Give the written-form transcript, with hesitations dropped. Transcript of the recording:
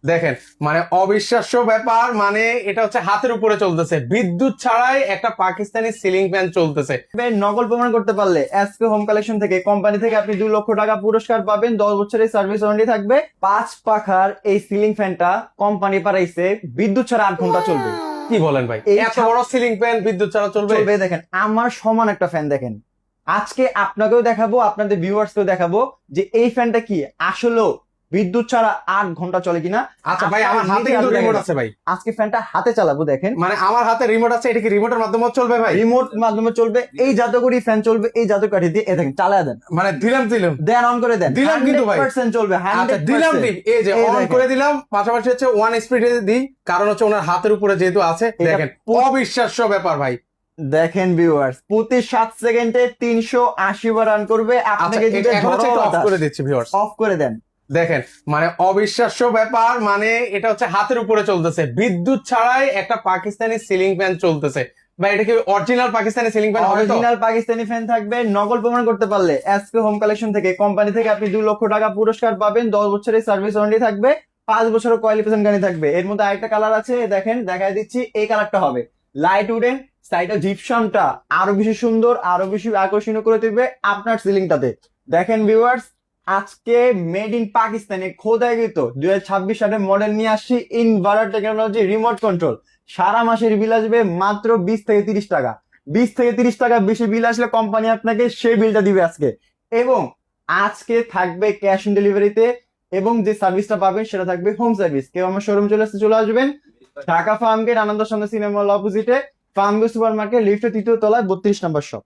দেখেন, মানে অবিশ্বাস্য ব্যাপার, মানে এটা হচ্ছে হাতের উপরে চলতেছে, বিদ্যুৎ ছাড়াই একটা পাকিস্তানি সিলিং ফ্যান চলতেছে। নকল প্রমাণ করতে পারলে এসকে হোম কালেকশন থেকে, কোম্পানি থেকে আপনি 2 লক্ষ টাকা পুরস্কার পাবেন। 10 বছরের সার্ভিস ওয়ারেন্টি থাকবে। 5 পাখার এই সিলিং ফ্যানটা কোম্পানি পাঠাইছে, বিদ্যুৎ ছাড়া 8 ঘন্টা চলবে। কি বলেন ভাই, এই এত বড় সিলিং ফ্যান বিদ্যুৎ ছাড়া চলবে? চলবে। দেখেন আমার সমান একটা ফ্যান, দেখেন আজকে আপনাকেও দেখাবো, আপনাদের ভিউয়ার্সকেও দেখাবো যে এই ফ্যানটা কি আসলেও বিদ্যুৎ ছাড়া 8 ঘন্টা চলে কিনা। আচ্ছা ভাই, আমার হাতে কিন্তু রিমোট আছে ভাই। আজকে ফ্যানটা হাতে চালাবো, দেখেন মানে আমার হাতে রিমোট আছে, এটা কি রিমোটের মাধ্যমে চলবে ভাই? রিমোট মাধ্যমে চলবে। এই জাদুকরি ফ্যান চলবে, এই জাদুকাঠি দিয়ে এ দেখেন চালায় দেন, মানে দিলাম দিলাম দেন অন করে দেন, দিলাম কিন্তু ভাই। 100% চলবে। আচ্ছা দিলাম দিই, এই যে অন করে দিলাম, পাশাপাশি হচ্ছে ওয়ান স্পিডে দিই, কারণ হচ্ছে ওনার হাতের উপরে যেহেতু আছে। দেখেন অবিশ্বাস্য ব্যাপার ভাই। দেখেন ভিউয়ার্স, প্রতি 7 সেকেন্ডে 380 বার রান করবে। আচ্ছা আপনাকে এটা এখন হচ্ছে অফ করে দিচ্ছি ভিউয়ার্স। অফ করে দেন। দেখেন, মানে অবিশ্বাস্য ব্যাপার, মানে এটা হচ্ছে হাতের উপরে চলতেছে, বিদ্যুৎ ছাড়াই একটা পাকিস্তানি সিলিং ফ্যান চলতেছে। ভাই এটা কি original Pakistani ceiling fan? Original Pakistani fan থাকবে। নকল প্রমাণ করতে পারলে এসকে হোম কালেকশন থেকে, কোম্পানি থেকে আপনি 2 লক্ষ টাকা পুরস্কার পাবেন। 10 বছরের সার্ভিস ওয়ারেন্টি থাকবে। 5 বছরের কোয়ালিফিকেশন গাড়ি থাকবে। এর মধ্যে আরেকটা কালার আছে, দেখেন দেখাই দিচ্ছি। এই কালারটা হবে লাইট উডেন, সাইডে জিপসামটা আরো বেশি সুন্দর, আরো বেশি আকর্ষণীয় করে তুলবে আপনার সিলিংটাতে। দেখেন ভিউয়ার্স, আজকে মেড ইন পাকিস্তানে খোদাইকৃত 2026 সালের মডেল নিয়ে আসছি, ইনভার্টার টেকনোলজি, রিমোট কন্ট্রোল। সারা মাসের বিল আসবে মাত্র 20 থেকে 30 টাকা। 20 থেকে 30 টাকা বেশি বিল আসলে কোম্পানি আপনাকে সেই বিলটা দিবে আজকে। এবং আজকে থাকবে ক্যাশ অন ডেলিভারিতে, এবং যে সার্ভিসটা পাবেন সেটা থাকবে হোম সার্ভিস। কেউ আমার শোরুম চলে আসবেন, ঢাকা ফার্ম গেট, আনন্দ সন্ধ্যা সিনেমা হল অপোজিটে, ফার্মগো সুপার মার্কেট, লিফটের 3য় তলায়, 32 নম্বর শপ।